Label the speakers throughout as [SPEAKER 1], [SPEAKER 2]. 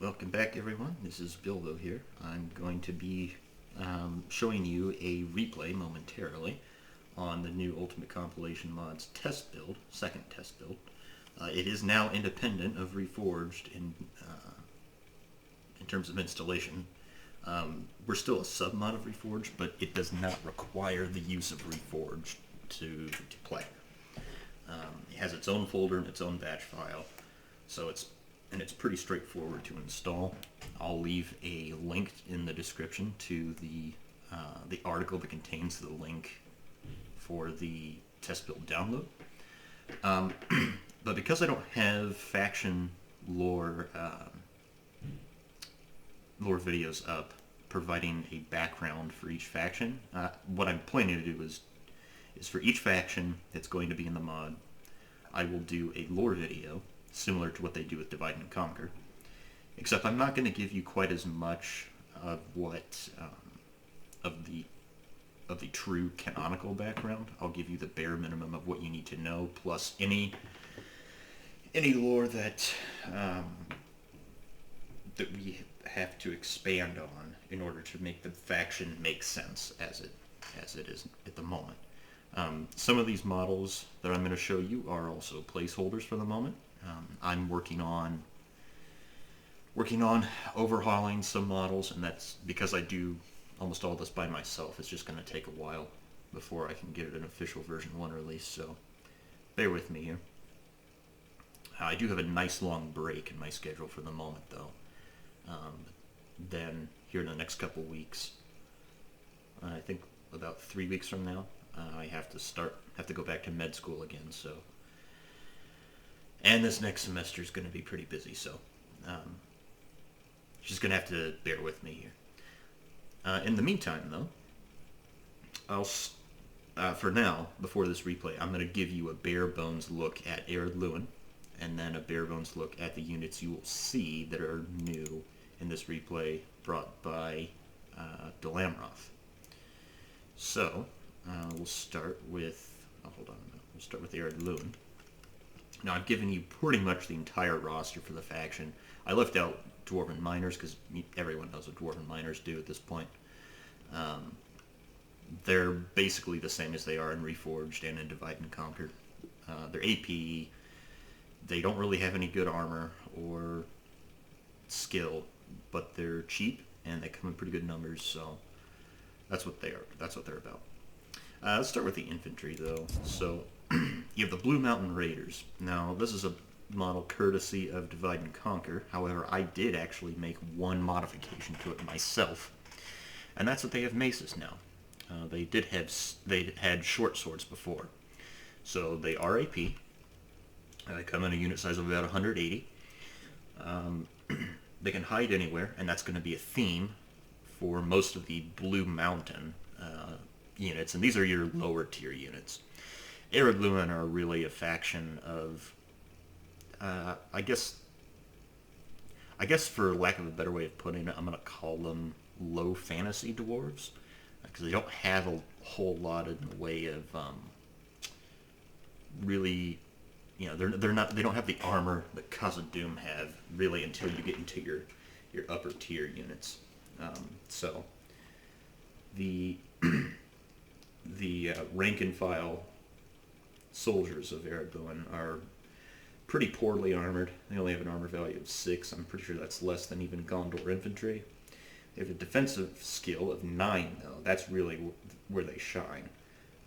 [SPEAKER 1] Welcome back, everyone. This is Bilbo here. I'm going to be showing you a replay momentarily on the new Ultimate Compilation Mods test build, second test build. It is now independent of Reforged in terms of installation. We're still a sub-mod of Reforged, but it does not require the use of Reforged to play. It has its own folder and its own batch file, so it's pretty straightforward to install. I'll leave a link in the description to the article that contains the link for the test build download. But because I don't have faction lore videos up providing a background for each faction, what I'm planning to do is for each faction that's going to be in the mod, I will do a lore video similar to what they do with Divide and Conquer, except I'm not going to give you quite as much of what of the true canonical background. I'll give you the bare minimum of what you need to know, plus any lore that that we have to expand on in order to make the faction make sense as it is at the moment. Some of these models that I'm going to show you are also placeholders for the moment. I'm working on overhauling some models, and that's because I do almost all this by myself. It's just going to take a while before I can get it an official version 1 release, so bear with me here. I do have a nice long break in my schedule for the moment, though. Then here in the next couple weeks, I think about 3 weeks from now, I have to go back to med school again, so. And this next semester is going to be pretty busy, so just going to have to bear with me here. In the meantime, though, for now, before this replay, I'm going to give you a bare bones look at Ered Luin, and then a bare bones look at the units you will see that are new in this replay brought by Delamroth. So, we'll start with, we'll start with Ered Luin. Now, I've given you pretty much the entire roster for the faction. I left out Dwarven Miners because everyone knows what Dwarven Miners do at this point. They're basically the same as they are in Reforged and in Divide and Conquer. They're AP. They don't really have any good armor or skill, but they're cheap and they come in pretty good numbers, so that's what they are. That's what they're about. Let's start with the infantry, though. So you have the Blue Mountain Raiders. Now, this is a model courtesy of Divide and Conquer. However, I did actually make one modification to it myself, and that's that they have maces now. They had short swords before, so they are AP. They come in a unit size of about 180. They can hide anywhere, and that's going to be a theme for most of the Blue Mountain units, and these are your lower tier units. Ered Luin are really a faction of, I guess for lack of a better way of putting it, I'm going to call them low fantasy dwarves, because they don't have a whole lot in the way of really, they don't have the armor that Khazad-dûm have really until you get into your upper tier units. So the rank and file soldiers of Ered Luin are pretty poorly armored. They only have an armor value of 6. I'm pretty sure that's less than even Gondor infantry. They have a defensive skill of 9, though. That's really where they shine.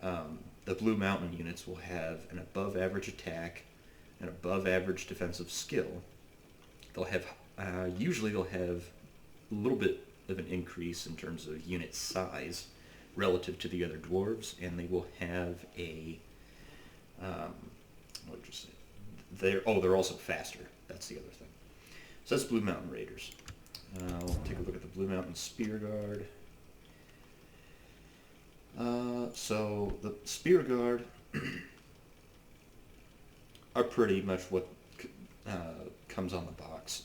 [SPEAKER 1] The Blue Mountain units will have an above average attack, an above average defensive skill. They'll have usually they'll have a little bit of an increase in terms of unit size relative to the other dwarves, and they will have a what did you say? They're also faster. That's the other thing. So that's Blue Mountain Raiders. We'll take a look at the Blue Mountain Spear Guard. So the Spear Guard are pretty much what comes on the box.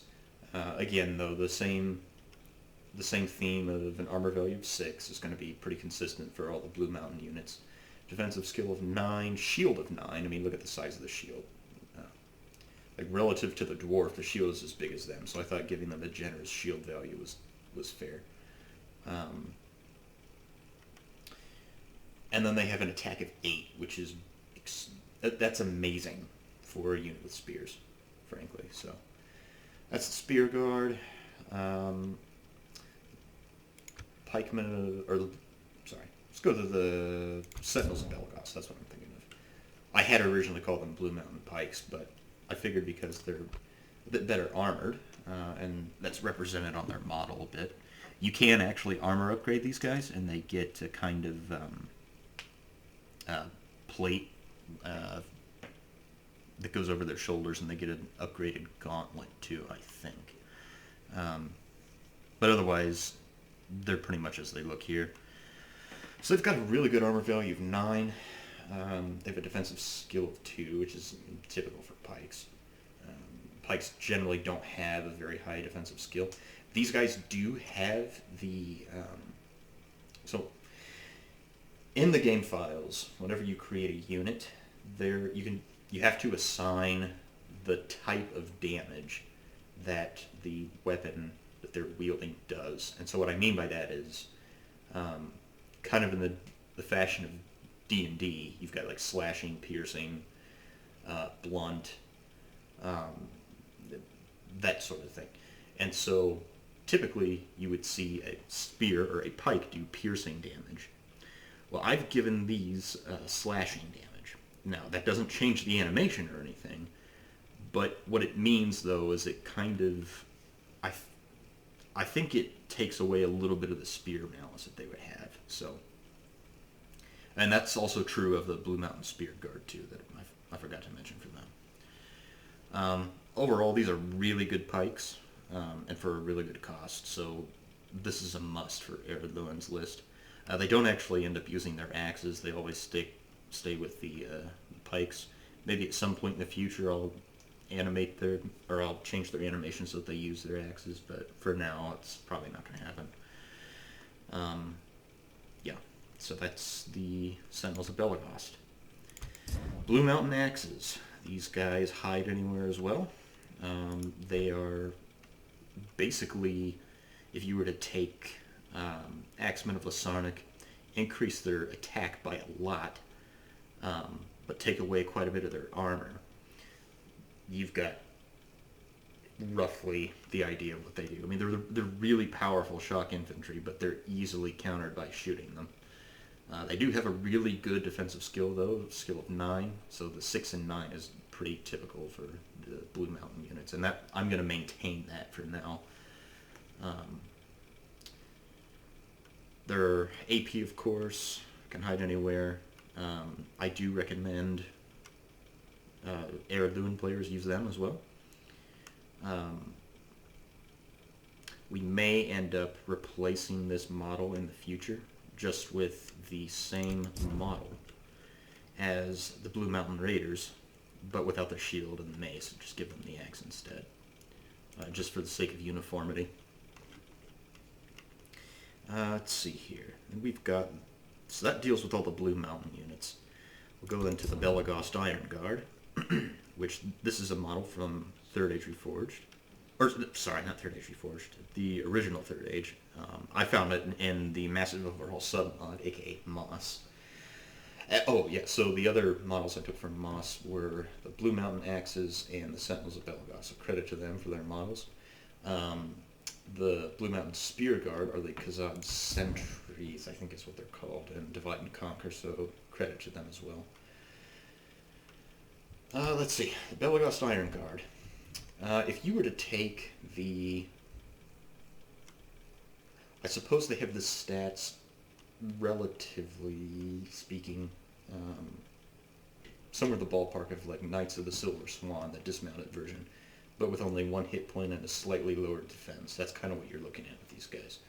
[SPEAKER 1] Again, though, the same theme of an armor value of 6 is going to be pretty consistent for all the Blue Mountain units. Defensive skill of 9, shield of 9. I mean, look at the size of the shield. like relative to the dwarf, the shield is as big as them. So I thought giving them a generous shield value was fair. And then they have an attack of 8, which is that's amazing for a unit with spears, frankly. So that's the spear guard. Pikemen, sorry, let's go to the Sentinels of Belagos. That's what I'm thinking of. I had originally called them Blue Mountain Pikes, but I figured because they're a bit better armored, and that's represented on their model a bit. You can actually armor upgrade these guys, and they get a kind of plate that goes over their shoulders, and they get an upgraded gauntlet too, I think. But otherwise, they're pretty much as they look here. So they've got a really good armor value of 9. They have a defensive skill of 2, which is typical for pikes. Pikes generally don't have a very high defensive skill. These guys do have the... so in the game files, whenever you create a unit, you have to assign the type of damage that the weapon that they're wielding does. And so what I mean by that is kind of in the fashion of D&D, you've got like slashing, piercing, blunt, that sort of thing. And so typically you would see a spear or a pike do piercing damage. Well, I've given these slashing damage. Now, that doesn't change the animation or anything, but what it means, though, is it kind of... I think it takes away a little bit of the spear malice that they would have. So, and that's also true of the Blue Mountain Spear Guard, too, that I forgot to mention for them. Overall, these are really good pikes, and for a really good cost, so this is a must for Eredluin's list. They don't actually end up using their axes. They always stay with the pikes. Maybe at some point in the future I'll I'll change their animation so that they use their axes, but for now it's probably not going to happen. Yeah, so that's the Sentinels of Belagos. Blue Mountain Axes. These guys hide anywhere as well. They are basically, if you were to take Axemen of Lasarnik, increase their attack by a lot, but take away quite a bit of their armor, you've got roughly the idea of what they do. I mean, they're really powerful shock infantry, but they're easily countered by shooting them. They do have a really good defensive skill, though, skill of 9, so the 6 and 9 is pretty typical for the Blue Mountain units, and that I'm going to maintain that for now. Their AP, of course, can hide anywhere. I do recommend Eredluin players use them as well. We may end up replacing this model in the future just with the same model as the Blue Mountain Raiders, but without the shield and the mace, and just give them the axe instead, just for the sake of uniformity. Let's see here. And we've got... So that deals with all the Blue Mountain units. We'll go into the Belagos Iron Guard, which this is a model from 3rd Age Reforged. Or, sorry, not 3rd Age Reforged. The original 3rd Age. I found it in the Massive Overhaul submod, aka Moss. Oh, yeah, so the other models I took from Moss were the Blue Mountain Axes and the Sentinels of Belagos. So credit to them for their models. The Blue Mountain Spear Guard are the Khazad Sentries, I think is what they're called, and Divide and Conquer, so credit to them as well. Let's see, the Belagos Iron Guard. If you were to take the... I suppose they have the stats, relatively speaking, somewhere in the ballpark of like Knights of the Silver Swan, the dismounted version, but with only 1 hit point and a slightly lower defense. That's kind of what you're looking at with these guys.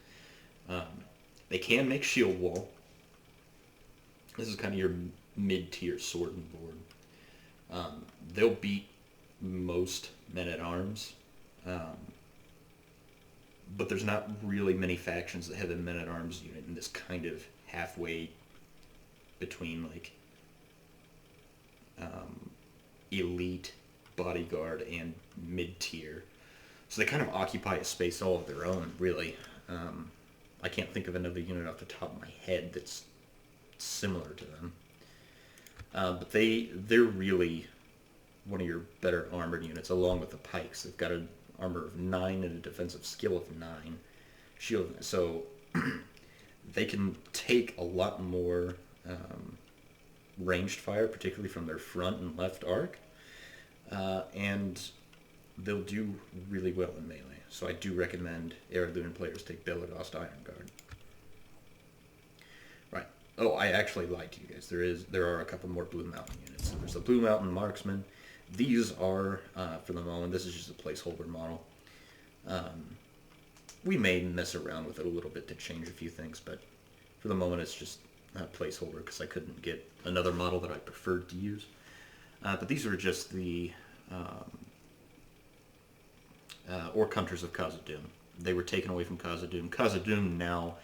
[SPEAKER 1] They can make shield wall. This is kind of your mid-tier sword and board. They'll beat most men-at-arms, but there's not really many factions that have a men-at-arms unit in this kind of halfway between like elite bodyguard and mid-tier. So they kind of occupy a space all of their own, really. I can't think of another unit off the top of my head that's similar to them. But they're really one of your better armored units, along with the pikes. They've got an armor of 9 and a defensive skill of 9. Shield, so they can take a lot more ranged fire, particularly from their front and left arc, and they'll do really well in melee. So I do recommend Heirloom players take Belladost Iron Guard. Right. Oh, I actually lied to you guys. There are a couple more Blue Mountain units. So there's the Blue Mountain Marksman. These are, for the moment, this is just a placeholder model. We may mess around with it a little bit to change a few things, but for the moment it's just a placeholder because I couldn't get another model that I preferred to use. But these are just the Orc Hunters of Khazad-dûm. They were taken away from Khazad-dûm. Khazad-dûm now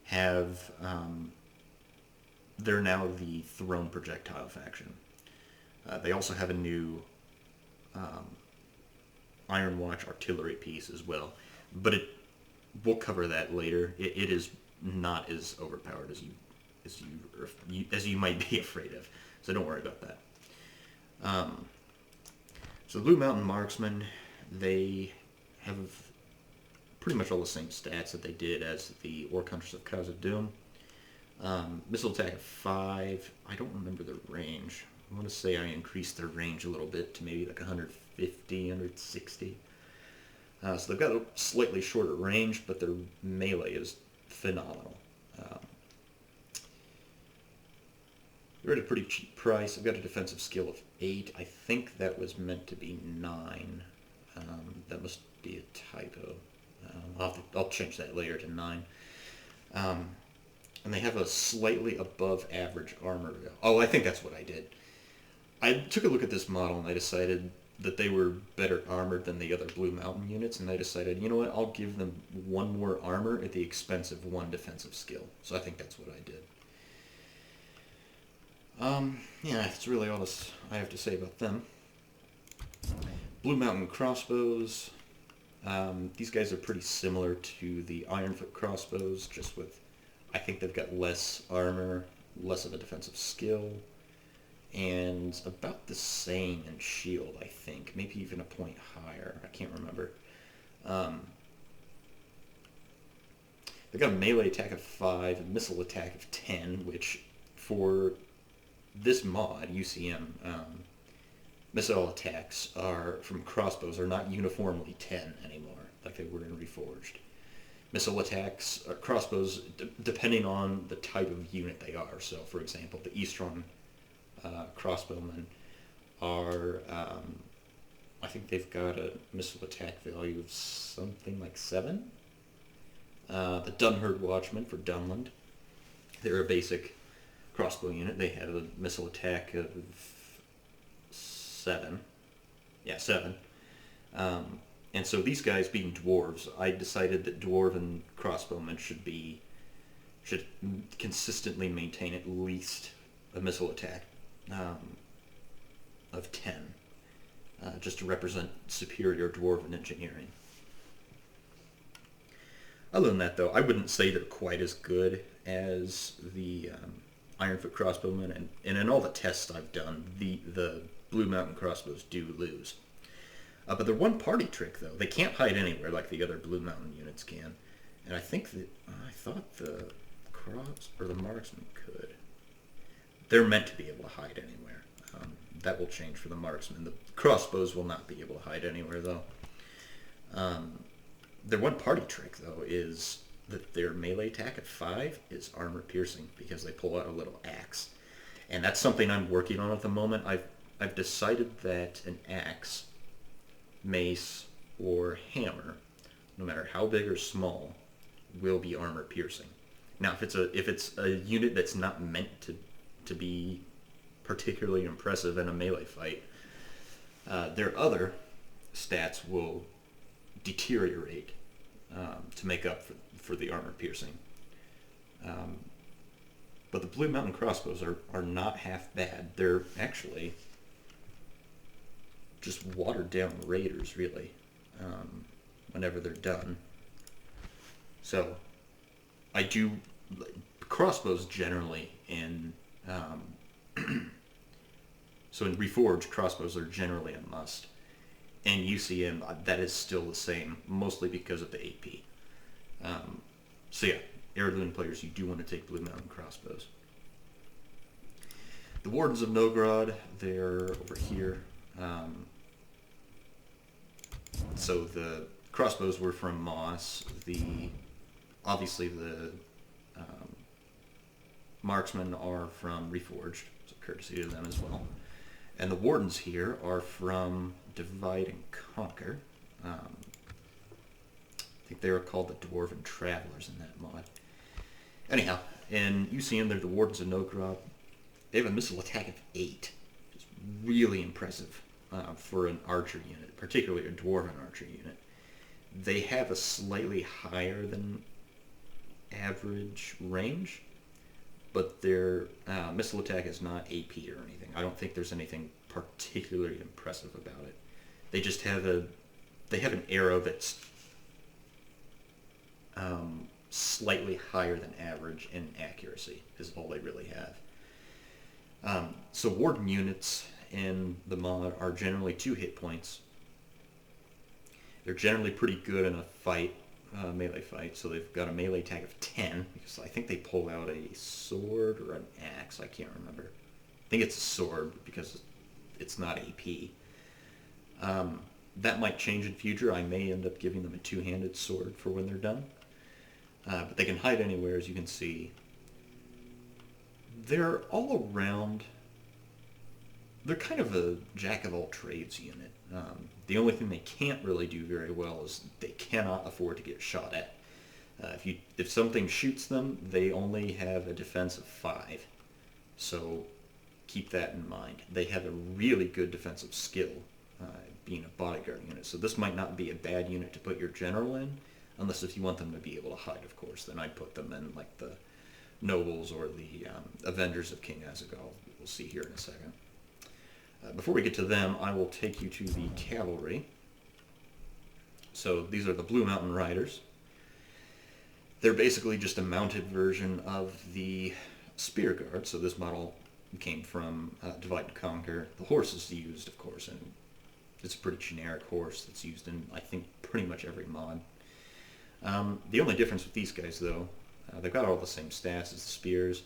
[SPEAKER 1] have... they're now the Throne Projectile faction. They also have a new Iron Watch artillery piece as well. But we'll cover that later. It is not as overpowered as you might be afraid of. So don't worry about that. So the Blue Mountain Marksmen, they have pretty much all the same stats that they did as the Orc Hunters of Khazad-dûm. Missile attack of 5. I don't remember the range. I want to say I increased their range a little bit to maybe like 150, 160. So they've got a slightly shorter range, but their melee is phenomenal. They're at a pretty cheap price. I've got a defensive skill of 8. I think that was meant to be 9. That must be a typo. I'll change that later to 9. And they have a slightly above average armor. Oh, I think that's what I did. I took a look at this model and I decided that they were better armored than the other Blue Mountain units, and I decided, you know what, I'll give them 1 more armor at the expense of 1 defensive skill. So I think that's what I did. Yeah, that's really all I have to say about them. Blue Mountain crossbows. These guys are pretty similar to the Ironfoot crossbows, just with, I think they've got less armor, less of a defensive skill, and about the same in shield, I think. Maybe even a point higher. I can't remember. They've got a melee attack of 5, a missile attack of 10, which for this mod, UCM, missile attacks from crossbows are not uniformly 10 anymore, like they were in Reforged. Missile attacks, crossbows, depending on the type of unit they are. So, for example, the Eastron crossbowmen are, I think they've got a missile attack value of something like 7. The Dunherd Watchmen for Dunland, they're a basic crossbow unit. They have a missile attack of 7. Yeah, 7. And so these guys being dwarves, I decided that dwarven crossbowmen should consistently maintain at least a missile attack of 10, just to represent superior dwarven engineering. Other than that, though, I wouldn't say they're quite as good as the Ironfoot crossbowmen, and in all the tests I've done, the Blue Mountain crossbows do lose. But they're one party trick, though. They can't hide anywhere like the other Blue Mountain units can. And I thought the marksmen could. They're meant to be able to hide anywhere. That will change for the marksmen. The crossbows will not be able to hide anywhere, though. Their one party trick, though, is that their melee attack at 5 is armor piercing because they pull out a little axe. And that's something I'm working on at the moment. I've decided that an axe, mace, or hammer, no matter how big or small, will be armor piercing. Now, if it's a unit that's not meant to be particularly impressive in a melee fight, their other stats will deteriorate to make up for the armor piercing. But the Blue Mountain crossbows are not half bad. They're actually just watered down raiders, really, whenever they're done. So, I do crossbows generally in so in Reforged, crossbows are generally a must. And UCM, that is still the same, mostly because of the AP. So yeah, Heirloom players, you do want to take Blue Mountain crossbows. The Wardens of Nogrod, they're over here. So the crossbows were from Moss. Obviously the marksmen are from Reforged, so courtesy to them as well. And the Wardens here are from Divide and Conquer. I think they were called the Dwarven Travelers in that mod. Anyhow, in UCM, they're the Wardens of Nogrod. They have a missile attack of 8. It's really impressive for an archer unit, particularly a Dwarven archer unit. They have a slightly higher than average range, but their missile attack is not AP or anything. I don't think there's anything particularly impressive about it. They just have an arrow that's slightly higher than average in accuracy is all they really have. So Warden units in the mod are generally 2 hit points. They're generally pretty good in a fight, melee fight, so they've got a melee attack of 10, because I think they pull out a sword or an axe, I can't remember. I think it's a sword, because it's not AP. That might change in future. I may end up giving them a 2-handed sword for when they're done. But they can hide anywhere, as you can see. They're all around. They're kind of a jack-of-all-trades unit. The only thing they can't really do very well is they cannot afford to get shot at. If something shoots them, they only have a defense of 5. So keep that in mind. They have a really good defensive skill, being a bodyguard unit. So this might not be a bad unit to put your general in, unless if you want them to be able to hide, of course. Then I'd put them in like the Nobles or the Avengers of King Azaghal. We'll see here in a second. Before we get to them, I will take you to the cavalry. So these are the Blue Mountain Riders. They're basically just a mounted version of the Spear Guard. So this model came from Divide and Conquer. The horse is used, of course, and it's a pretty generic horse that's used in, I think, pretty much every mod. The only difference with these guys, though, they've got all the same stats as the spears,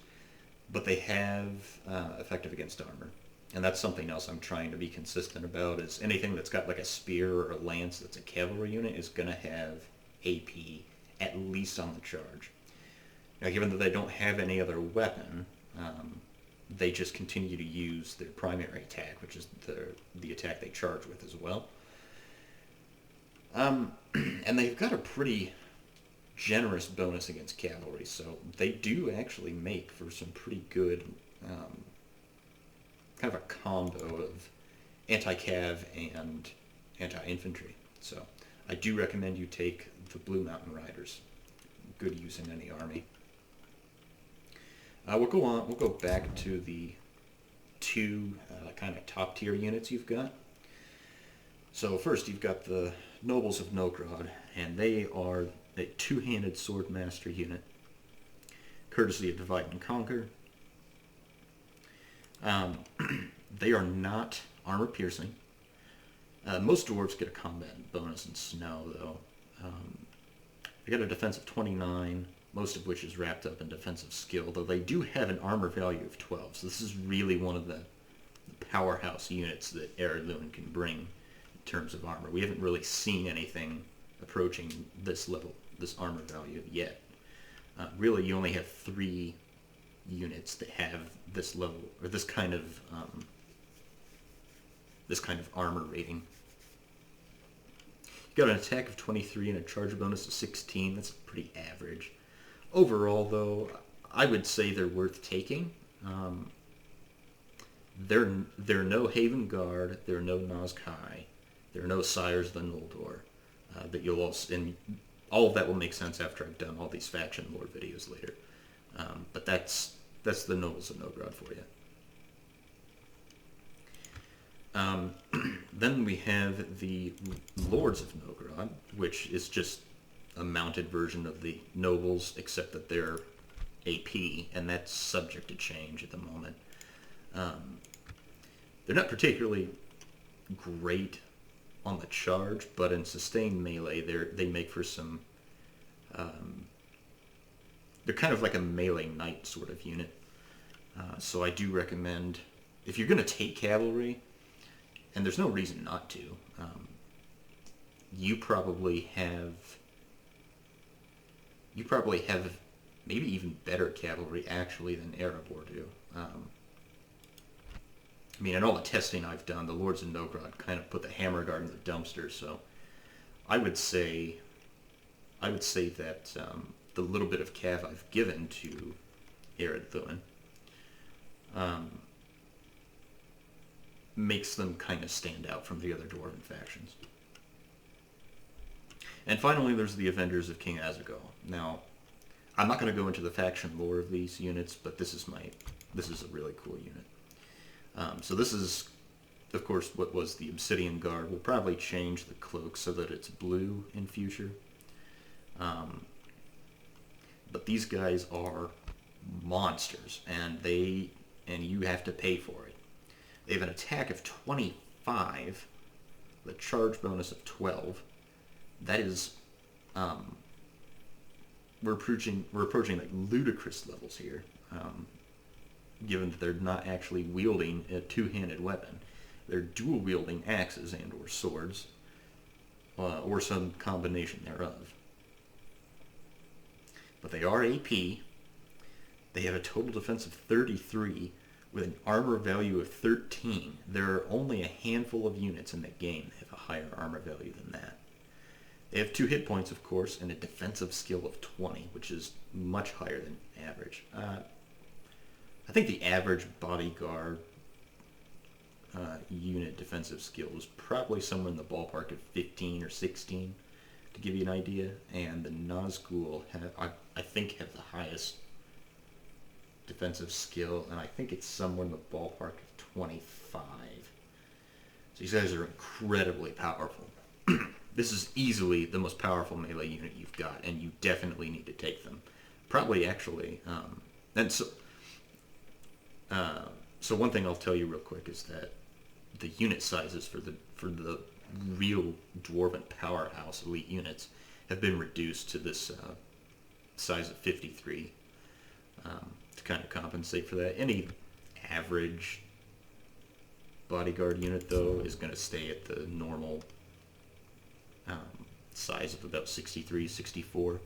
[SPEAKER 1] but they have effective against armor. And that's something else I'm trying to be consistent about, is anything that's got like a spear or a lance that's a cavalry unit is going to have AP, at least on the charge. Now, given that they don't have any other weapon, they just continue to use their primary attack, which is the attack they charge with as well. And they've got a pretty generous bonus against cavalry, so they do actually make for some pretty good kind of a combo of anti-cav and anti-infantry. So I do recommend you take the Blue Mountain Riders. Good use in any army. We'll go back to the 2 kind of top tier units you've got. So first you've got the Nobles of Nogrod, and they are a 2-handed sword master unit, courtesy of Divide and Conquer. They are not armor piercing. Most dwarves get a combat bonus in snow, though. They got a defense of 29, most of which is wrapped up in defensive skill, though they do have an armor value of 12, so this is really one of the powerhouse units that Heirloom can bring in terms of armor. We haven't really seen anything approaching this level, this armor value yet. Really, you only have 3 units that have this level, or this kind of armor rating. You got an attack of 23 and a charge bonus of 16. That's pretty average. Overall, though, I would say they're worth taking. They're no Haven Guard. They're no Nazkai. They're no Sires of the Noldor. That you'll also, and all of that will make sense after I've done all these faction lore videos later. But that's the Nobles of Nogrod for you. Then we have the Lords of Nogrod, which is just a mounted version of the nobles, except that they're AP, and that's subject to change at the moment. They're not particularly great on the charge, but in sustained melee, they make for some. They're kind of like a melee knight sort of unit. So I do recommend, if you're going to take cavalry, and there's no reason not to, you probably have maybe even better cavalry actually than Erebor do. I mean, in all the testing I've done, the Lords of Nogrod kind of put the hammer guard in the dumpster. So I would say that the little bit of cav I've given to Ered Thuin makes them kind of stand out from the other dwarven factions. And finally, there's the Avengers of King Azaghal. Now, I'm not going to go into the faction lore of these units, but this is a really cool unit. So this is, of course, what was the Obsidian Guard. We'll probably change the cloak so that it's blue in future. But these guys are monsters, and you have to pay for it. They have an attack of 25, with a charge bonus of 12. That is, we're approaching like ludicrous levels here, given that they're not actually wielding a two-handed weapon. They're dual wielding axes and or swords, or some combination thereof. But they are AP. They have a total defense of 33 with an armor value of 13. There are only a handful of units in the game that have a higher armor value than that. They have 2 hit points, of course, and a defensive skill of 20, which is much higher than average. I think the average bodyguard unit defensive skill is probably somewhere in the ballpark of 15 or 16, to give you an idea. And the Nazgul, I think, have the highest defensive skill, and I think it's somewhere in the ballpark of 25. So these guys are incredibly powerful. This is easily the most powerful melee unit you've got, and you definitely need to take them. Probably, actually. And so one thing I'll tell you real quick is that the unit sizes for the real dwarven powerhouse elite units have been reduced to this size of 53 to kind of compensate for that. Any average bodyguard unit, though, is going to stay at the normal size of about 63, 64.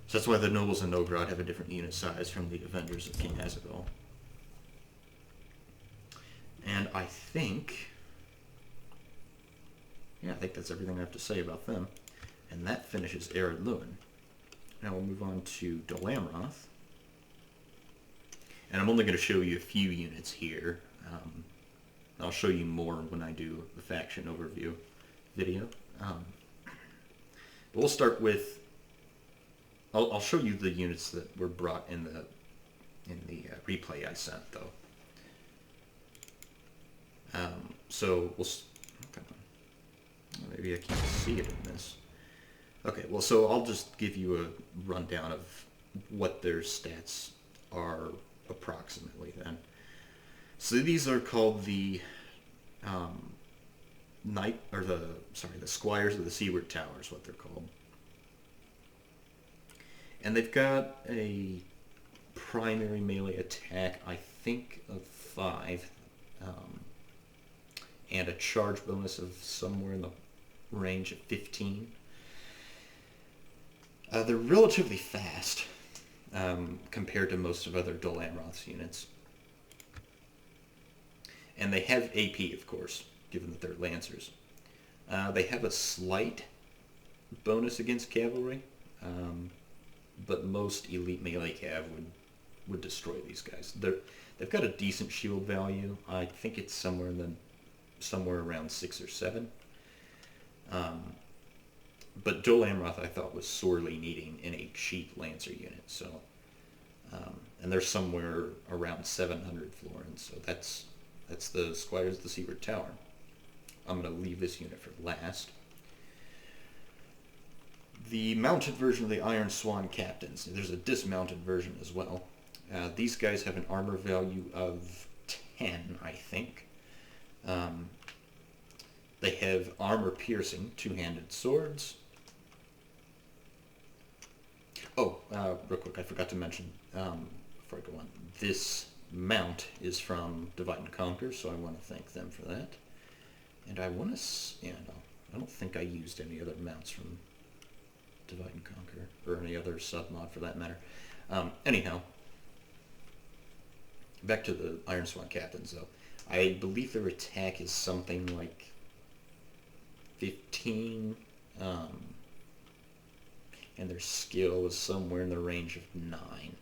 [SPEAKER 1] So that's why the Nobles of Nogrod have a different unit size from the Avengers of King Azaghal. And I think that's everything I have to say about them. And that finishes Ered Luin. Now we'll move on to Dol Amroth. And I'm only going to show you a few units here. I'll show you more when I do the faction overview video. But we'll start with... I'll show you the units that were brought in the replay I sent, though. So we'll... Maybe I can't see it in this. Okay, well, so I'll just give you a rundown of what their stats are approximately then. So these are called the the Squires of the Seaward Tower is what they're called. And they've got a primary melee attack, I think, of 5, and a charge bonus of somewhere in the range of 15. They're relatively fast compared to most of other Dol Amroth's units. And they have AP, of course, given that they're Lancers. They have a slight bonus against cavalry, but most elite melee cav would destroy these guys. They've got a decent shield value. I think it's somewhere around 6 or 7. But Dol Amroth, I thought, was sorely needing in a cheap Lancer unit. So, and they're somewhere around 700 florins. So that's the Squires of the Seaward Tower. I'm going to leave this unit for last. The mounted version of the Iron Swan Captains. There's a dismounted version as well. These guys have an armor value of 10, I think. They have armor-piercing, two-handed swords. Oh, real quick, I forgot to mention, before I go on, this mount is from Divide and Conquer, so I want to thank them for that. And I want to... yeah, no, I don't think I used any other mounts from Divide and Conquer, or any other sub-mod for that matter. Anyhow, back to the Iron Swan Captains, though. I believe their attack is something like 15, and their skill is somewhere in the range of 9.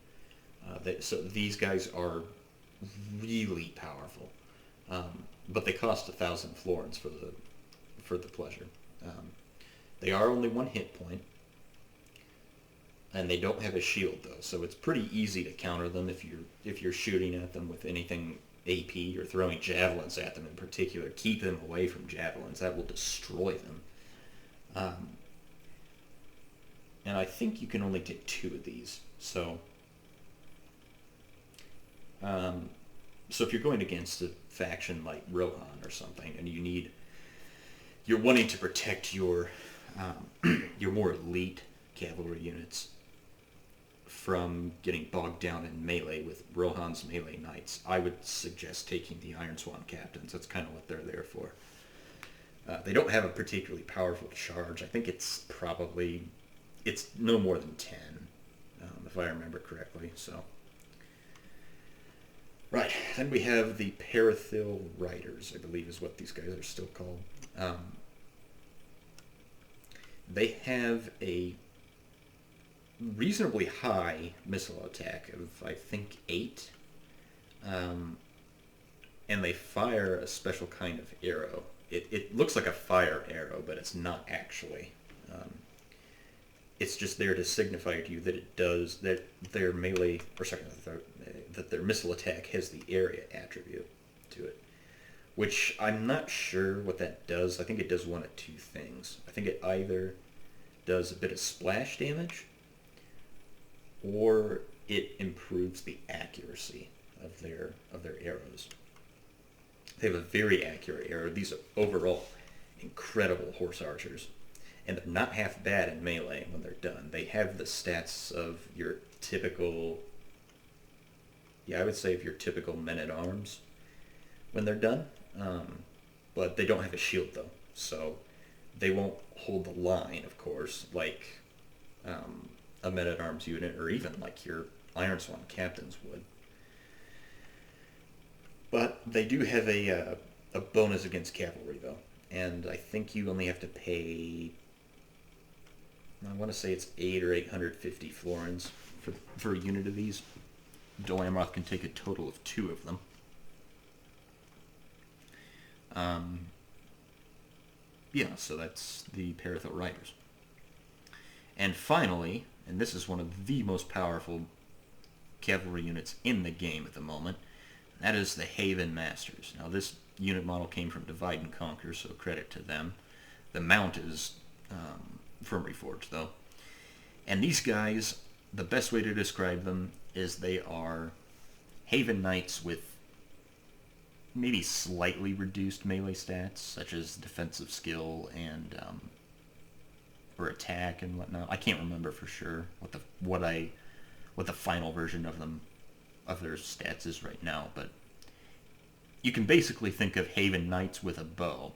[SPEAKER 1] So these guys are really powerful, but they cost 1,000 florins for the pleasure. They are only 1 hit point, and they don't have a shield though, so it's pretty easy to counter them if you're shooting at them with anything AP or throwing javelins at them in particular. Keep them away from javelins; that will destroy them. And I think you can only get 2 of these. So if you're going against a faction like Rohan or something, and you're wanting to protect your more elite cavalry units from getting bogged down in melee with Rohan's melee knights, I would suggest taking the Iron Swan Captains. That's kind of what they're there for. They don't have a particularly powerful charge. I think it's no more than 10, if I remember correctly. So, right, then we have the Parathil Riders, I believe is what these guys are still called. They have a reasonably high missile attack of, I think, 8. And they fire a special kind of arrow. It looks like a fire arrow, but it's not actually. It's just there to signify to you that their melee, that their missile attack has the area attribute to it. Which I'm not sure what that does. I think it does one of 2 things. I think it either does a bit of splash damage, or it improves the accuracy of their arrows. They have a very accurate arrow. These are overall incredible horse archers, and they're not half bad in melee when they're done. They have the stats of your typical, I would say of your typical men-at-arms when they're done, but they don't have a shield though, so they won't hold the line, of course, like a men-at-arms unit, or even like your Iron Swan Captains would. But they do have a bonus against cavalry, though, and I think you only have to pay, I want to say it's 8 or 850 florins for a unit of these. Dol Amroth can take a total of 2 of them. So that's the Parathil Riders. And finally, and this is one of the most powerful cavalry units in the game at the moment, that is the Haven Masters. Now this unit model came from Divide and Conquer, so credit to them. The mount is from Reforged, though. And these guys, the best way to describe them is they are Haven Knights with maybe slightly reduced melee stats, such as defensive skill and or attack and whatnot. I can't remember for sure what the final version of their stats is right now, but you can basically think of Haven Knights with a bow,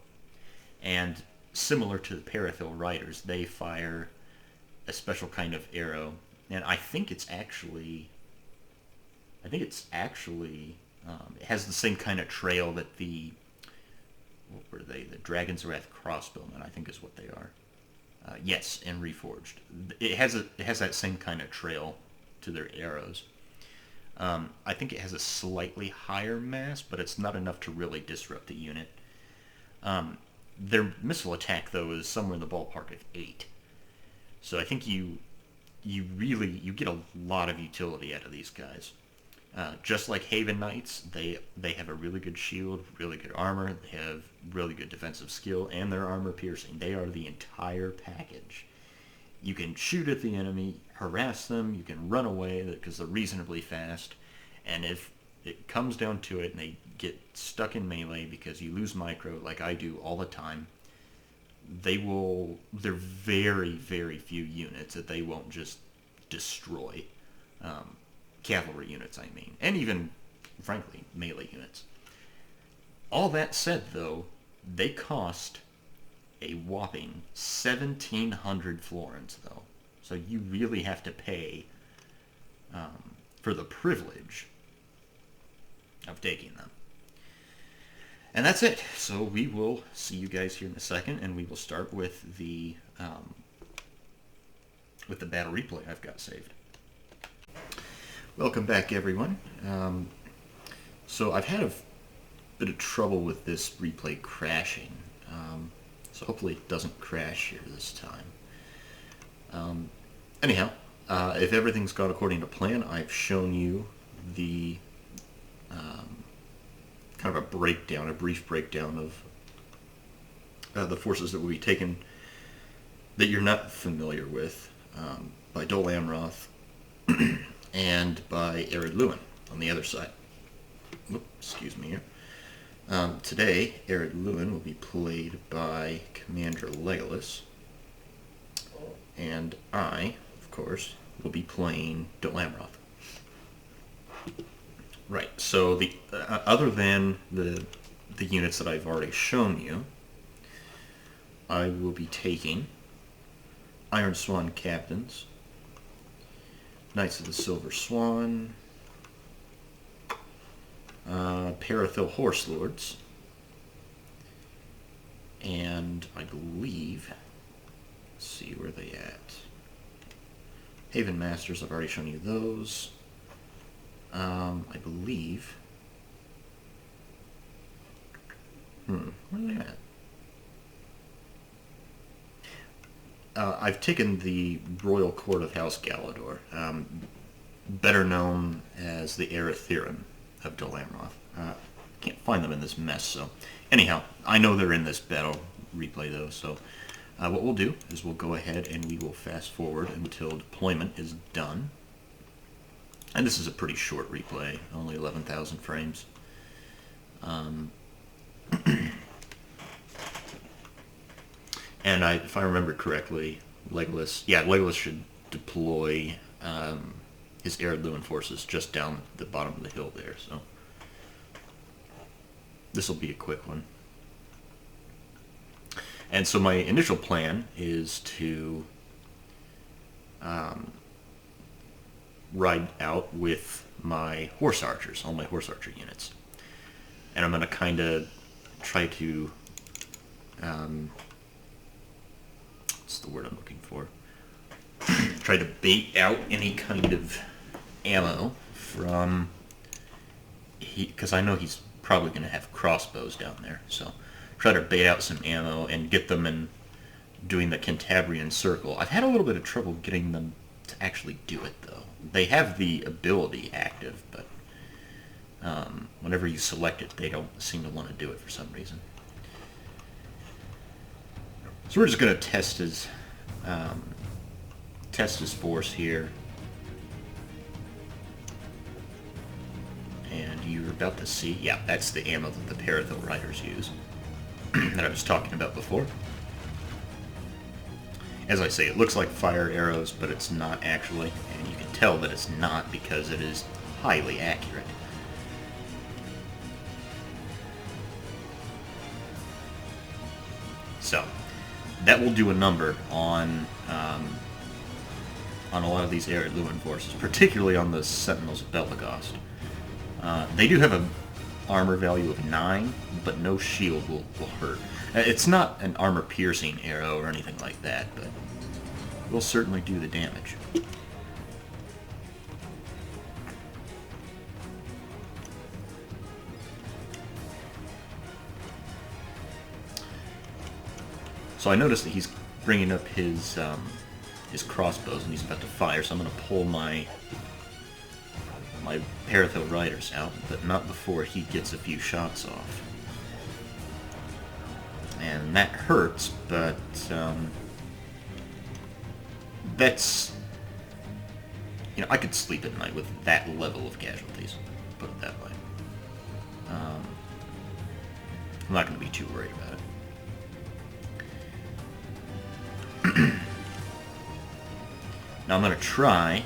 [SPEAKER 1] and similar to the Parathil Riders, they fire a special kind of arrow, and I think it's actually it has the same kind of trail that the Dragon's Wrath crossbowmen, I think is what they are. Yes, and Reforged. It has that same kind of trail to their arrows. I think it has a slightly higher mass, but it's not enough to really disrupt the unit. Their missile attack, though, is somewhere in the ballpark of 8. So I think you get a lot of utility out of these guys. Just like Haven Knights, they have a really good shield, really good armor, they have really good defensive skill, and their armor piercing. They are the entire package. You can shoot at the enemy, harass them, you can run away because they're reasonably fast, and if it comes down to it and they get stuck in melee because you lose micro like I do all the time, they're very, very few units that they won't just destroy. Cavalry units, I mean, and even, frankly, melee units. All that said, though, they cost a whopping 1,700 florins, though. So you really have to pay for the privilege of taking them. And that's it. So we will see you guys here in a second, and we will start with the battle replay I've got saved. Welcome back, everyone. So I've had a bit of trouble with this replay crashing, so hopefully it doesn't crash here this time. Anyhow, if everything's gone according to plan, I've shown you the kind of a brief breakdown of the forces that will be taken that you're not familiar with by Dol Amroth and by Ered Luin on the other side. Oops, excuse me here. Today, Ered Luin will be played by Commander Legolas, and I, of course, will be playing Dol Amroth. Right, so the other than the units that I've already shown you, I will be taking Iron Swan Captains, Knights of the Silver Swan, Parathil Horse Lords, and I believe, let's see where they at. Haven Masters, I've already shown you those. I believe, where are they at? I've taken the Royal Court of House Galador, better known as the Erethiran of Dol Amroth. Can't find them in this mess, so anyhow, I know they're in this battle replay though, so what we'll do is we'll go ahead and we will fast forward until deployment is done. And this is a pretty short replay, only 11,000 frames. And if I remember correctly, Legolas should deploy his Ered Luin forces just down the bottom of the hill there, so this will be a quick one. And so my initial plan is to ride out with my horse archers, all my horse archer units. And I'm going to kind of try to, what's the word I'm looking for? Try to bait out any kind of ammo from, because I know he's probably going to have crossbows down there, so try to bait out some ammo and get them in doing the Cantabrian Circle. I've had a little bit of trouble getting them to actually do it, though. They have the ability active, but whenever you select it, they don't seem to want to do it for some reason. So we're just going to test his force here. And you're about to see, yeah, that's the ammo that the Parathil Riders use that I was talking about before. As I say, it looks like fire arrows, but it's not actually, and you can tell that it's not because it is highly accurate. So, that will do a number on a lot of these Ered Luin forces, particularly on the Sentinels of Belagost. They do have an armor value of 9, but no shield will hurt. It's not an armor-piercing arrow or anything like that, but it will certainly do the damage. So I noticed that he's bringing up his crossbows and he's about to fire, so I'm going to pull my my Paratho Riders out, but not before he gets a few shots off. And that hurts, but that's... You know, I could sleep at night with that level of casualties, put it that way. I'm not going to be too worried about it. Now I'm going to try,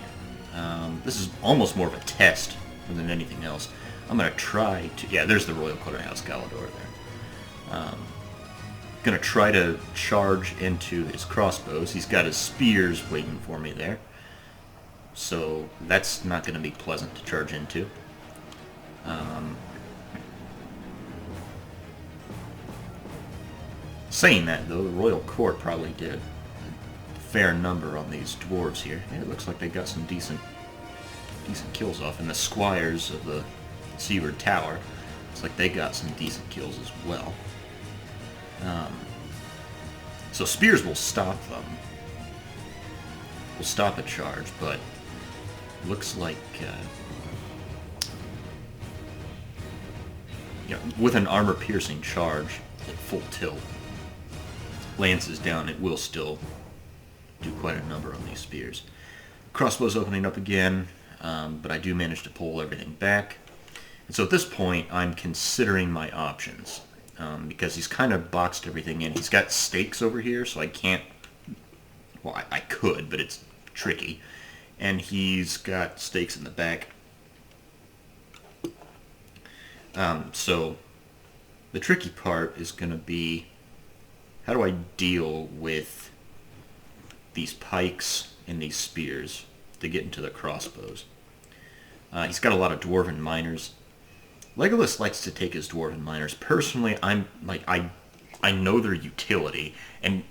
[SPEAKER 1] this is almost more of a test than anything else. I'm going to try to, yeah, there's the Royal Quarterhouse Galador there. Going to try to charge into his crossbows. He's got his spears waiting for me there. So that's not going to be pleasant to charge into. Saying that, though, the Royal Court probably did a fair number on these dwarves here. Yeah, it looks like they got some decent kills off. And the squires of the Seaward Tower, looks like they got some decent kills as well. So spears will stop them. Will stop a charge, but looks like you know, with an armor-piercing charge at full tilt, lances down, it will still do quite a number on these spears. Crossbow's opening up again, but I do manage to pull everything back. And so at this point, I'm considering my options, because he's kind of boxed everything in. He's got stakes over here, so I can't... Well, I could, but it's tricky. And he's got stakes in the back. So the tricky part is going to be, how do I deal with these pikes and these spears to get into the crossbows? He's got a lot of dwarven miners. Legolas likes to take his dwarven miners. Personally, I'm like, I know their utility, and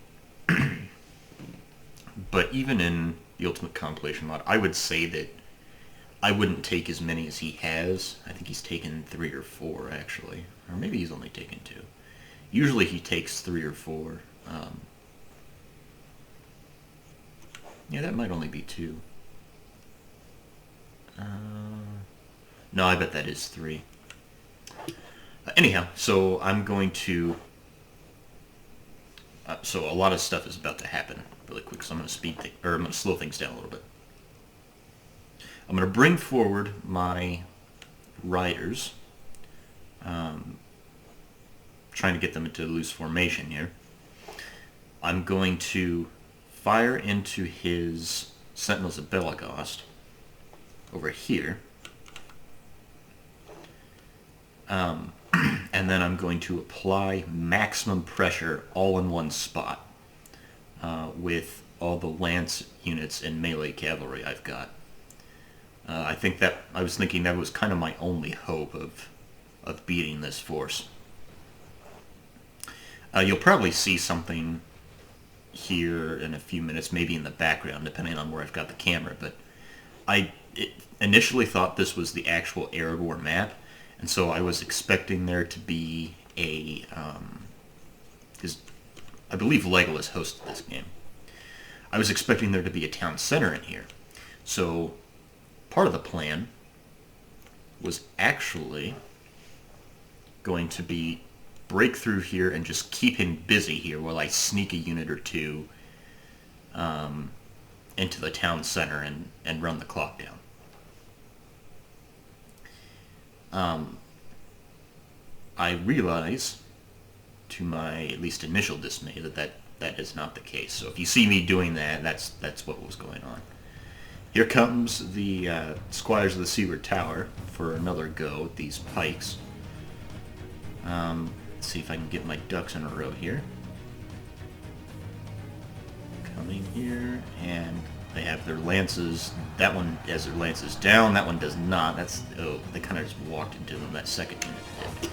[SPEAKER 1] but even in the Ultimate Compilation mod, I would say that I wouldn't take as many as he has. I think he's taken 3 or 4, actually. Or maybe he's only taken 2. Usually he takes 3 or 4. Yeah, that might only be 2. No, I bet that is 3. Anyhow, so I'm going to... so a lot of stuff is about to happen really quick, so I'm going to I'm going to slow things down a little bit. I'm going to bring forward my riders, trying to get them into loose formation here. I'm going to fire into his Sentinels of Belagost over here. And then I'm going to apply maximum pressure all in one spot with all the lance units and melee cavalry I've got. I was thinking that was kind of my only hope of beating this force. You'll probably see something here in a few minutes, maybe in the background, depending on where I've got the camera, but I initially thought this was the actual Erebor map, and so I was expecting there to be a... I believe Legolas hosted this game. I was expecting there to be a town center in here. So part of the plan was actually going to be break through here and just keep him busy here while I sneak a unit or two into the town center and run the clock down. I realize, to my at least initial dismay, that is not the case. So if you see me doing that, that's what was going on. Here comes the Squires of the Seaward Tower for another go at these pikes. Let's see if I can get my ducks in a row here. Coming here, and they have their lances. That one has their lances down. That one does not. They kind of just walked into them. That second unit did.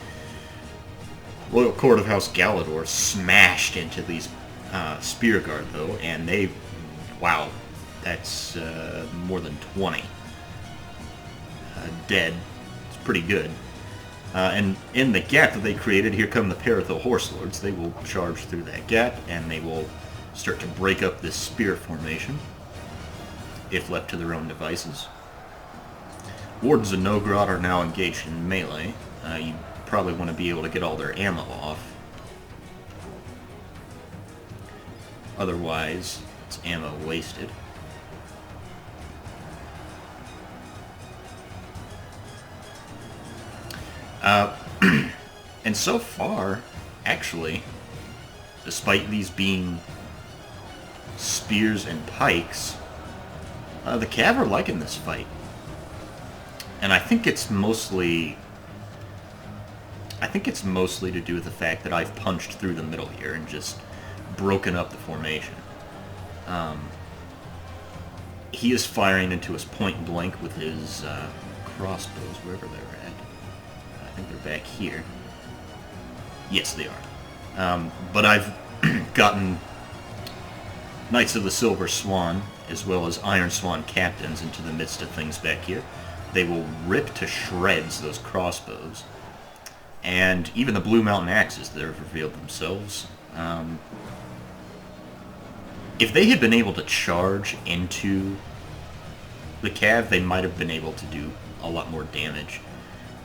[SPEAKER 1] Royal Court of House Galador smashed into these spear guard, though, and they... Wow, that's more than 20 dead. It's pretty good. And in the gap that they created, here come the Paratho Horse Lords. They will charge through that gap, and they will start to break up this spear formation, if left to their own devices. Wardens of Nogrod are now engaged in melee. You probably want to be able to get all their ammo off. Otherwise, it's ammo wasted. And so far, actually, despite these being spears and pikes, the Cav are liking this fight. And I think it's mostly to do with the fact that I've punched through the middle here and just broken up the formation. He is firing into us point blank with his crossbows, wherever they're at. I think they're back here. Yes, they are. But I've gotten Knights of the Silver Swan, as well as Iron Swan captains, into the midst of things back here. They will rip to shreds those crossbows. And even the Blue Mountain axes that have revealed themselves. If they had been able to charge into the Cav, they might have been able to do a lot more damage.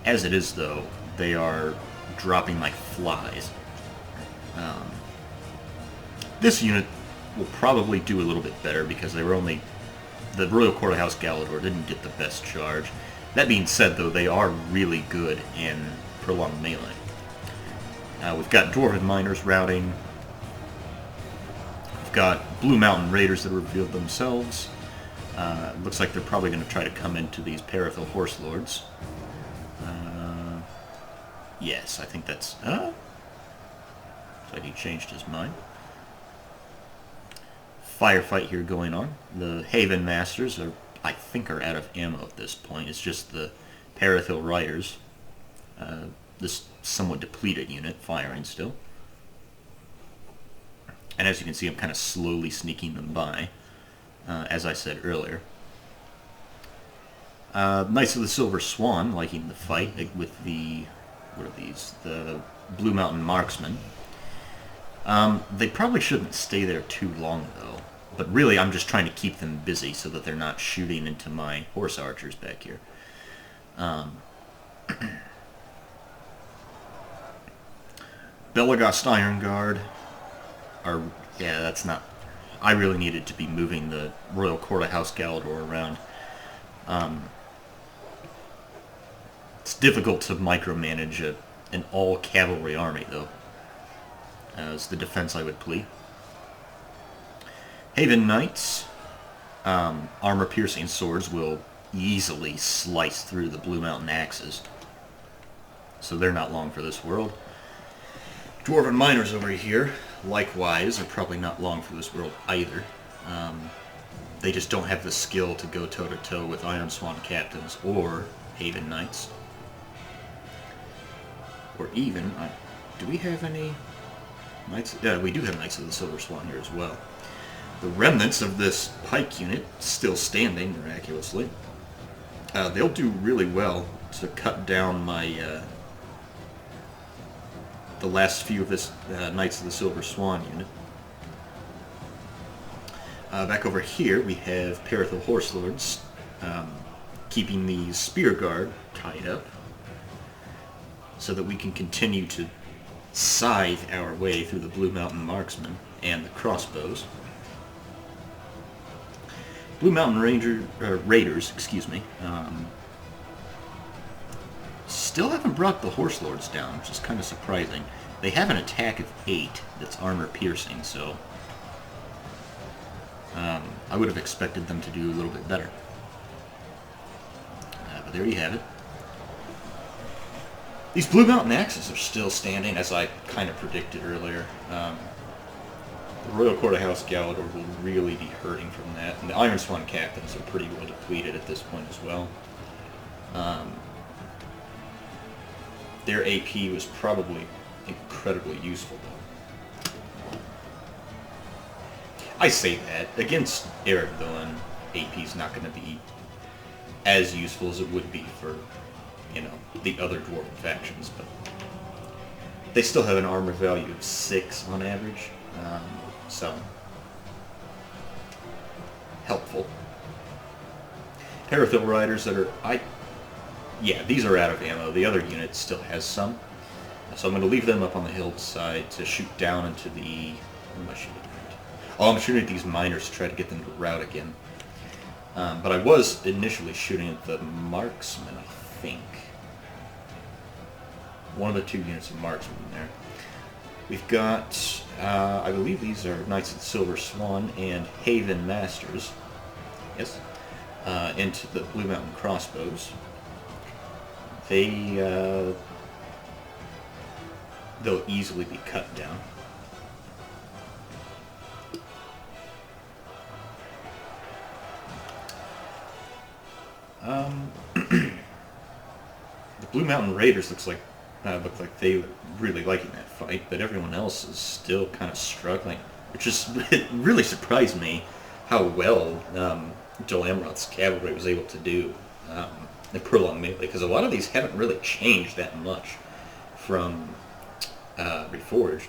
[SPEAKER 1] As it is, though, they are dropping like flies. This unit will probably do a little bit better because they were only... The Royal Courthouse Galador didn't get the best charge. That being said, though, they are really good in prolonged melee. We've got Dwarven Miners routing. We've got Blue Mountain Raiders that revealed themselves. Looks like they're probably going to try to come into these Parathil Horse Lords. Yes, I think that's... looks like he changed his mind. Firefight here going on. The Haven Masters are, I think, are out of ammo at this point. It's just the Parathil Riders. This somewhat depleted unit firing still. And as you can see, I'm kind of slowly sneaking them by, as I said earlier. Knights of the Silver Swan liking the fight with the... What are these? The Blue Mountain Marksmen. They probably shouldn't stay there too long, though. But really, I'm just trying to keep them busy so that they're not shooting into my horse archers back here. Belagast Iron Guard are... Yeah, that's not... I really needed to be moving the Royal Courthouse Galador around. It's difficult to micromanage an all-cavalry army, though. As the defense I would plead. Haven Knights, armor-piercing swords will easily slice through the Blue Mountain axes. So they're not long for this world. Dwarven Miners over here, likewise, are probably not long for this world either. They just don't have the skill to go toe-to-toe with Iron Swan Captains or Haven Knights. Or even... do we have any... Knights? Yeah, we do have Knights of the Silver Swan here as well. The remnants of this pike unit still standing, miraculously. They'll do really well to cut down my the last few of this Knights of the Silver Swan unit. Back over here we have Parathil Horse Lords keeping the Spear Guard tied up so that we can continue to scythe our way through the Blue Mountain Marksmen and the crossbows. Blue Mountain Raiders, excuse me, still haven't brought the Horse Lords down, which is kind of surprising. They have an attack of 8 that's armor-piercing, so I would have expected them to do a little bit better. But there you have it. These Blue Mountain axes are still standing, as I kind of predicted earlier. The Royal Courthouse Galador will really be hurting from that, and the Iron Swan Captains are pretty well depleted at this point as well. Their AP was probably incredibly useful, though. I say that. Against Eric Villain, AP's not going to be as useful as it would be for, you know, the other Dwarven factions, but they still have an armor value of 6 on average, so helpful. Parathil Riders that are... Yeah, these are out of ammo. The other unit still has some. So I'm going to leave them up on the hillside to shoot down into the... What am I shooting at? Oh, I'm shooting at these miners to try to get them to rout again. But I was initially shooting at the marksman, I think. One of the two units of marksmen there. We've got, I believe these are Knights of the Silver Swan and Haven Masters. Yes. Into the Blue Mountain Crossbows. They'll easily be cut down. The Blue Mountain Raiders look like they were really liking that fight, but everyone else is still kind of struggling, which is it really surprised me how well Joel Amroth's cavalry was able to do in prolonged melee, because a lot of these haven't really changed that much from Reforged.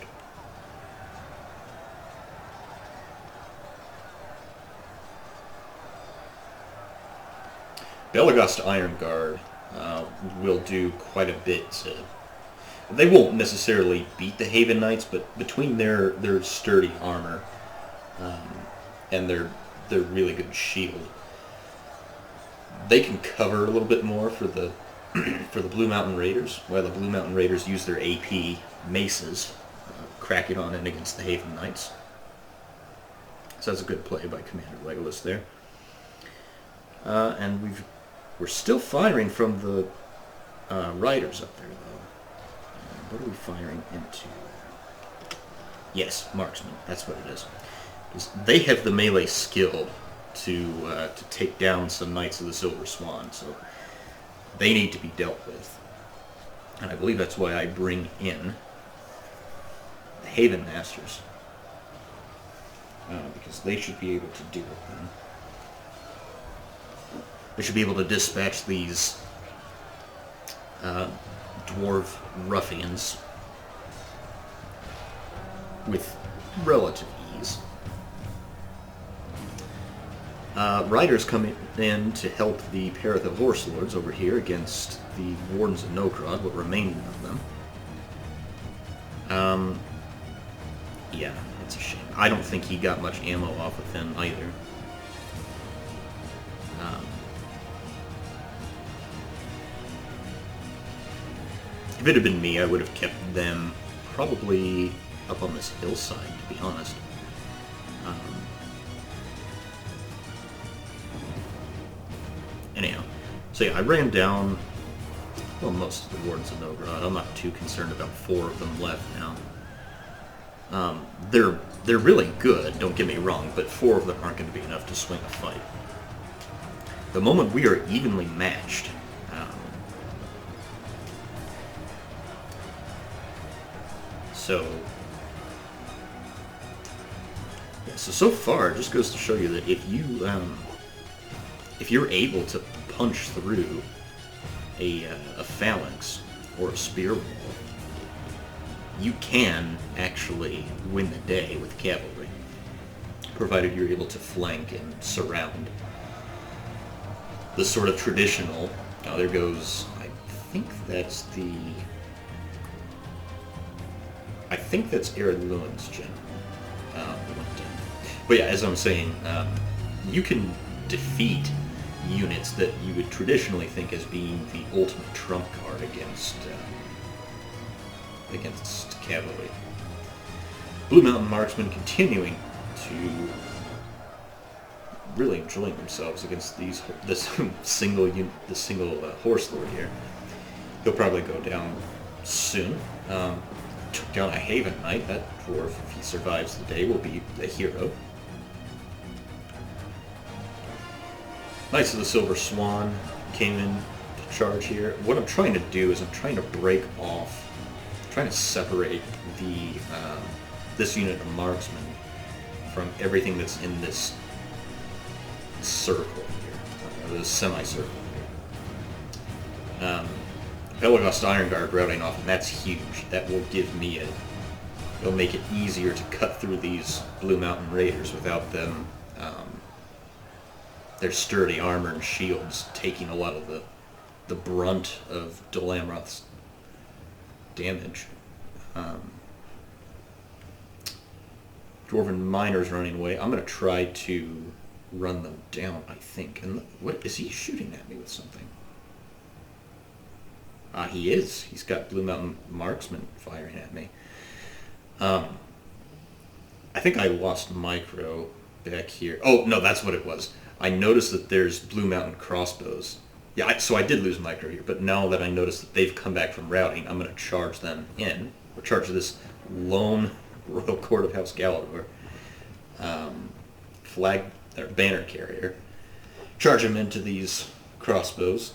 [SPEAKER 1] Belagost Iron Guard will do quite a bit to... They won't necessarily beat the Haven Knights, but between their sturdy armor and their really good shield, they can cover a little bit more for the for the Blue Mountain Raiders, while the Blue Mountain Raiders use their AP maces, cracking on in against the Haven Knights. So that's a good play by Commander Legolas there. And we're still firing from the riders up there, though. What are we firing into? Yes, marksmen. That's what it is. They have the melee skill to take down some Knights of the Silver Swan, so they need to be dealt with. And I believe that's why I bring in the Haven Masters, because they should be able to do it then. They should be able to dispatch these dwarf ruffians with relative ease. Riders come in to help the Paratha Horse Lords over here against the Wardens of Nokrod, what remain of them. Yeah, that's a shame. I don't think he got much ammo off of them either. If it had been me, I would have kept them probably up on this hillside, to be honest. Anyhow, so yeah, I ran down, well, most of the Wardens of Nokrod. I'm not too concerned about 4 of them left now. They're really good, don't get me wrong, but 4 of them aren't going to be enough to swing a fight. The moment we are evenly matched, so far it just goes to show you that if you're able to punch through a phalanx or a spear wall, you can actually win the day with cavalry, provided you're able to flank and surround. The sort of traditional, there goes, I think that's Ered Luin's general. But yeah, as I'm saying, you can defeat units that you would traditionally think as being the ultimate trump card against cavalry. Blue Mountain Marksmen continuing to really enjoying themselves against this single horse lord here. He'll probably go down soon. Took down a Haven Knight. That dwarf, if he survives the day, will be a hero. Knights of the Silver Swan came in to charge here. What I'm trying to do is I'm trying to break off, trying to separate this unit of marksmen from everything that's in this circle here, this semicircle here. Belagost Iron Guard routing off, and that's huge. That will give me it'll make it easier to cut through these Blue Mountain Raiders without them, their sturdy armor and shields taking a lot of the brunt of Dalamroth's damage. Dwarven miners running away. I'm going to try to run them down, I think. And what is he shooting at me with something? He is. He's got Blue Mountain Marksman firing at me. I think I lost Micro back here. Oh, no, that's what it was. I noticed that there's Blue Mountain crossbows. Yeah, so I did lose Micro here, but now that I noticed that they've come back from routing, I'm going to charge them in. Or charge this lone Royal Court of House Galador flag or banner carrier. Charge them into these crossbows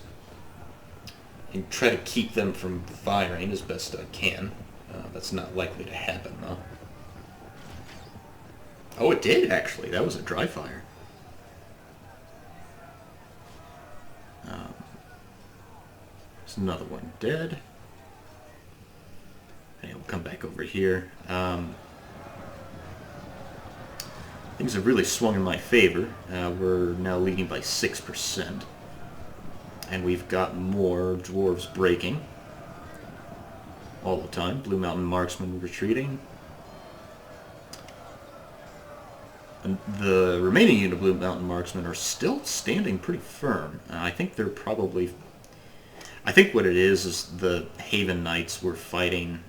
[SPEAKER 1] and try to keep them from firing as best I can. That's not likely to happen, though. Oh, it did, actually. That was a dry fire. There's another one dead. And we'll come back over here. Things have really swung in my favor. We're now leading by 6%. And we've got more dwarves breaking all the time. Blue Mountain Marksman retreating. And the remaining unit of Blue Mountain Marksmen are still standing pretty firm. I think they're probably... I think what it is the Haven Knights were fighting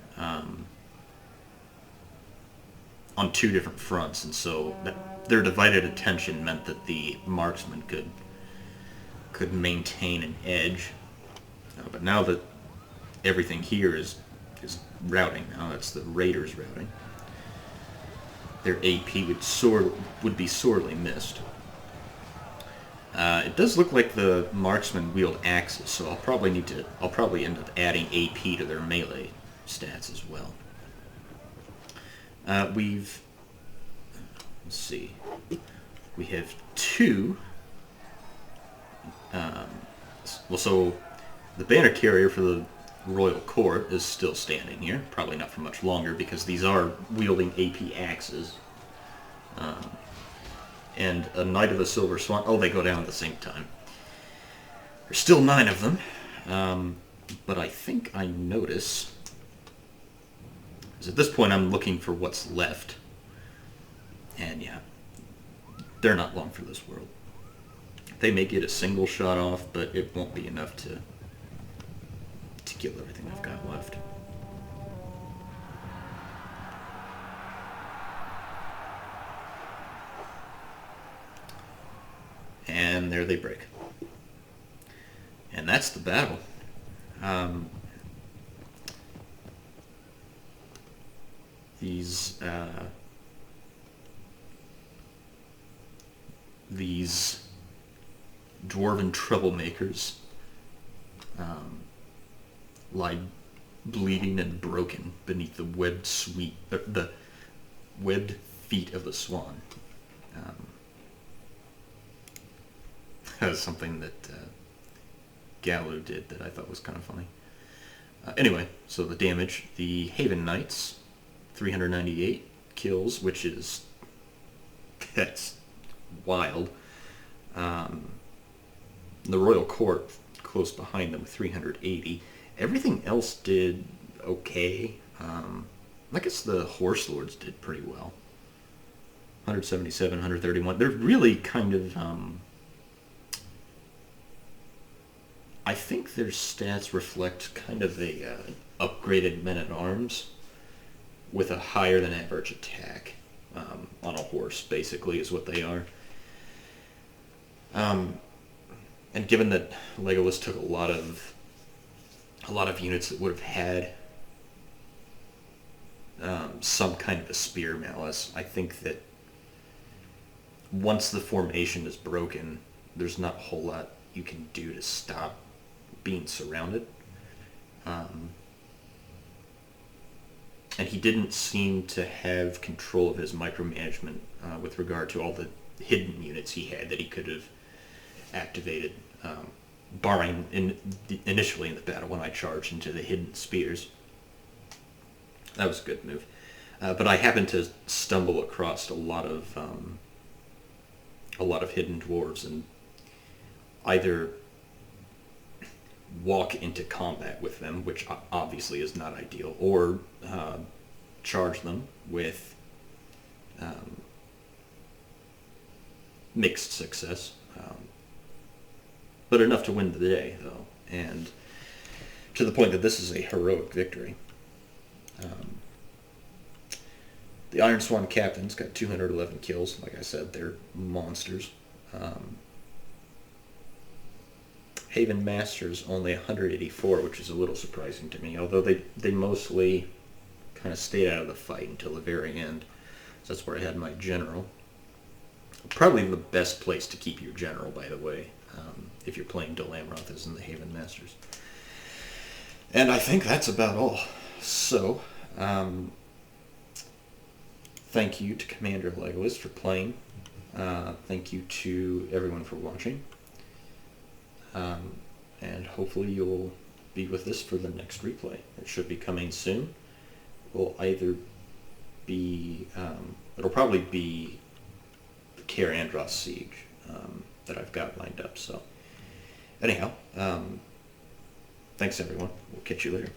[SPEAKER 1] on two different fronts, and so their divided attention meant that the marksmen could maintain an edge. But now that everything here is routing, now that's the raiders routing, their AP would be sorely missed. It does look like the marksmen wield axes, so I'll probably end up adding AP to their melee stats as well. Let's see, we have two. So the banner carrier for the Royal Court is still standing here. Probably not for much longer because these are wielding AP axes. And a Knight of the Silver Swan. Oh, they go down at the same time. There's still 9 of them. But I think I notice... Because at this point I'm looking for what's left. And yeah, they're not long for this world. They may get a single shot off, but it won't be enough to kill everything I've got left. And there they break. And that's the battle. These dwarven troublemakers lie bleeding and broken beneath the webbed feet of the Swan. That was something that Gallo did that I thought was kind of funny. Anyway, so the damage. The Haven Knights, 398 kills, which is... that's wild. The Royal Court, close behind them, 380. Everything else did okay. I guess the Horse Lords did pretty well. 177, 131. They're really kind of... I think their stats reflect kind of a upgraded men-at-arms with a higher than average attack on a horse, basically, is what they are. And given that Legolas took a lot of units that would have had some kind of a spear malice, I think that once the formation is broken, there's not a whole lot you can do to stop being surrounded. And he didn't seem to have control of his micromanagement with regard to all the hidden units he had that he could have activated, barring initially in the battle when I charged into the hidden spears. That was a good move. But I happened to stumble across a lot of hidden dwarves, and either walk into combat with them, which obviously is not ideal, or charge them with mixed success, but enough to win the day, though, and to the point that this is a heroic victory. The Iron Swan captain's got 211 kills. Like I said, they're monsters. Haven Masters only 184, which is a little surprising to me, although they mostly kind of stayed out of the fight until the very end. So that's where I had my general. Probably the best place to keep your general, by the way, if you're playing Dol Amroth, is in the Haven Masters. And I think that's about all. So, thank you to Commander Legolas for playing. Thank you to everyone for watching. And hopefully you'll be with us for the next replay. It should be coming soon. Will either be, it'll probably be the Kaer Andros Siege that I've got lined up. So, anyhow, thanks everyone. We'll catch you later.